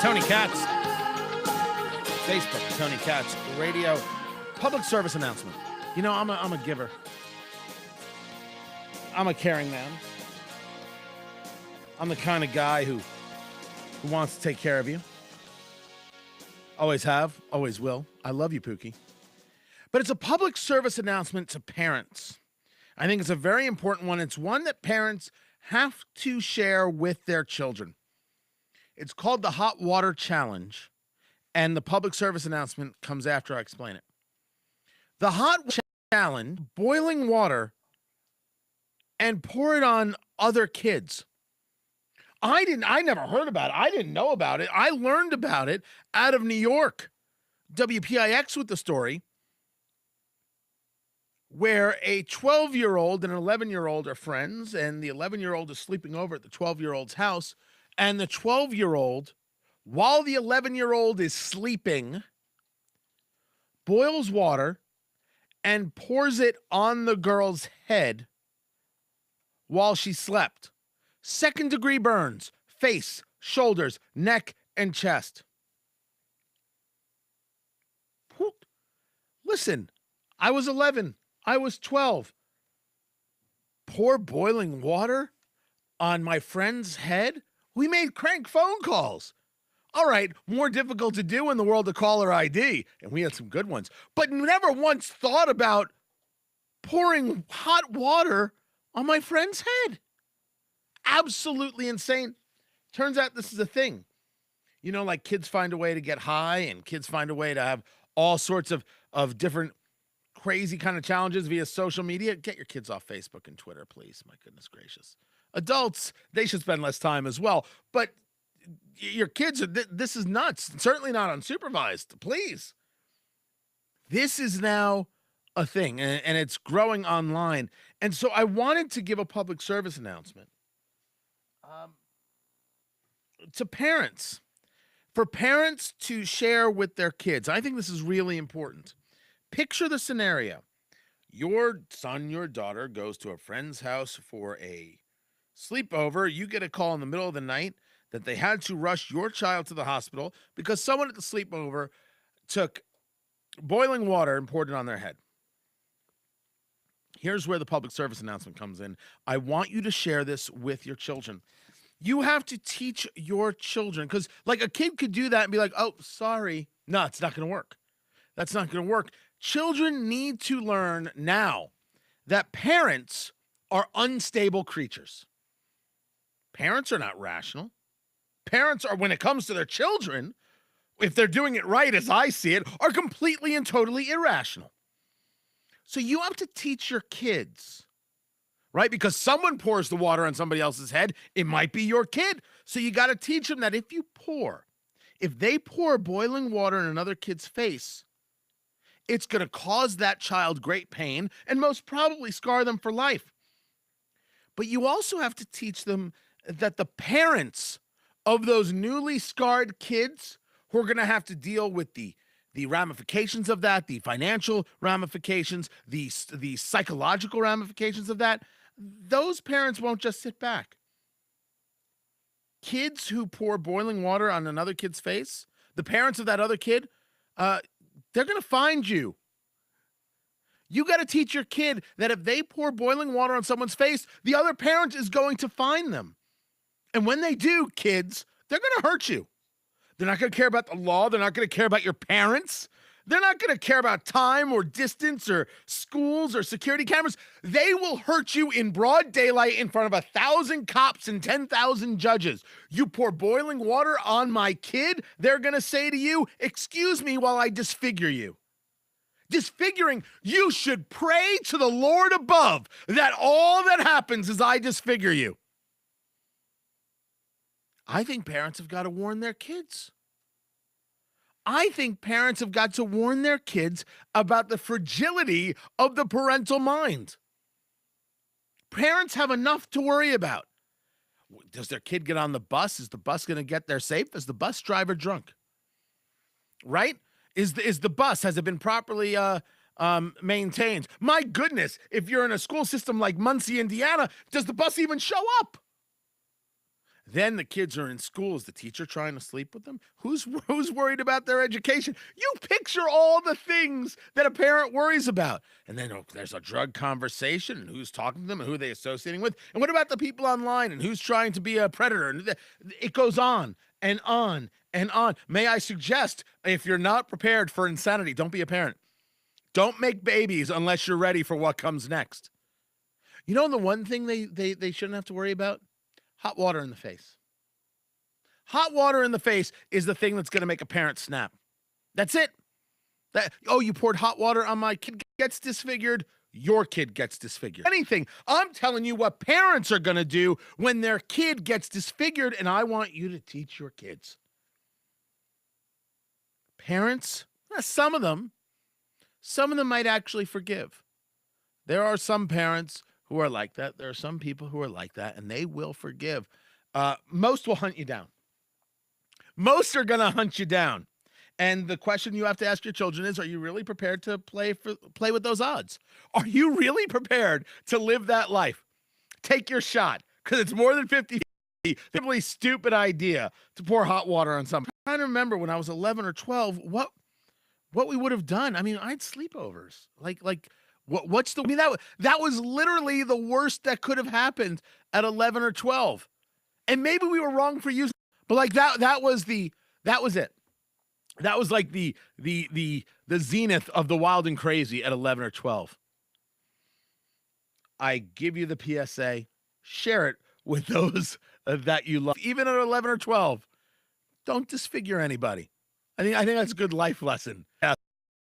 Tony Katz. Facebook, Tony Katz Radio. Public service announcement. You know, I'm a giver. I'm a caring man. I'm the kind of guy who wants to take care of you. Always have, always will. I love you, Pookie. But it's a public service announcement to parents. I think it's a very important one. It's one that parents have to share with their children. It's called the Hot Water Challenge, and the public service announcement comes after I explain it. The Hot Water Challenge, boiling water and pour it on other kids. I never heard about it. I didn't know about it. I learned about it out of New York. WPIX with the story where a 12-year-old and an 11-year-old are friends, and the 11-year-old is sleeping over at the 12-year-old's house, and the 12-year-old, while the 11-year-old is sleeping, boils water and pours it on the girl's head while she slept. Second-degree burns, face, shoulders, neck, and chest. Listen, I was 11. I was 12. Pour boiling water on my friend's head? We made crank phone calls. All right, more difficult to do in the world of caller ID, and we had some good ones, but never once thought about pouring hot water on my friend's head. Absolutely insane. Turns out this is a thing. You know, like kids find a way to get high, and kids find a way to have all sorts of different crazy kind of challenges via social media. Get your kids off Facebook and Twitter, please. My goodness gracious. Adults, they should spend less time as well. But your kids, this is nuts. Certainly not unsupervised. Please. This is now a thing, and it's growing online. And so I wanted to give a public service announcement to parents, for parents to share with their kids. I think this is really important. Picture the scenario. Your son, your daughter goes to a friend's house for a sleepover. You get a call in the middle of the night that they had to rush your child to the hospital because someone at the sleepover took boiling water and poured it on their head. Here's where the public service announcement comes in. I want you to share this with your children. You have to teach your children, because like a kid could do that and be like, oh, sorry. No, it's not going to work. That's not going to work. Children need to learn now that parents are unstable creatures. Parents are not rational. Parents are, when it comes to their children, if they're doing it right, as I see it, are completely and totally irrational. So you have to teach your kids, right? Because someone pours the water on somebody else's head, it might be your kid. So you got to teach them that if they pour boiling water in another kid's face, it's going to cause that child great pain and most probably scar them for life. But you also have to teach them that the parents of those newly scarred kids who are going to have to deal with the ramifications of that, the financial ramifications, the psychological ramifications of that, those parents won't just sit back. Kids who pour boiling water on another kid's face, the parents of that other kid, they're going to find you. You got to teach your kid that if they pour boiling water on someone's face, the other parent is going to find them. And when they do, kids, they're going to hurt you. They're not going to care about the law. They're not going to care about your parents. They're not going to care about time or distance or schools or security cameras. They will hurt you in broad daylight in front of 1,000 cops and 10,000 judges. You pour boiling water on my kid, they're going to say to you, excuse me while I disfigure you. Disfiguring, you should pray to the Lord above that all that happens is I disfigure you. I think parents have got to warn their kids. I think parents have got to warn their kids about the fragility of the parental mind. Parents have enough to worry about. Does their kid get on the bus? Is the bus going to get there safe? Is the bus driver drunk? Right? Is the bus, has it been properly maintained? My goodness, if you're in a school system like Muncie, Indiana, does the bus even show up? Then the kids are in school. Is the teacher trying to sleep with them? Who's worried about their education? You picture all the things that a parent worries about. And then there's a drug conversation and who's talking to them and who are they associating with. And what about the people online and who's trying to be a predator? And it goes on and on and on. May I suggest, if you're not prepared for insanity, don't be a parent. Don't make babies unless you're ready for what comes next. You know the one thing they shouldn't have to worry about? Hot water in the face. Hot water in the face is the thing that's going to make a parent snap. That's it. You poured hot water on my kid gets disfigured. Your kid gets disfigured. Anything. I'm telling you what parents are going to do when their kid gets disfigured, and I want you to teach your kids. Parents, some of them might actually forgive. There are some parents who are like that. There are some people who are like that, and they will forgive. Most will hunt you down. Most are going to hunt you down. And the question you have to ask your children is, are you really prepared to play with those odds? Are you really prepared to live that life? Take your shot, because it's more than 50-50. Simply stupid idea to pour hot water on something. I'm trying to remember when I was 11 or 12, what we would have done. I mean, I had sleepovers. That was literally the worst that could have happened at 11 or 12. And maybe we were wrong for using, but that was it. That was like the zenith of the wild and crazy at 11 or 12. I give you the PSA, share it with those that you love. Even at 11 or 12, don't disfigure anybody. I think that's a good life lesson. Yeah.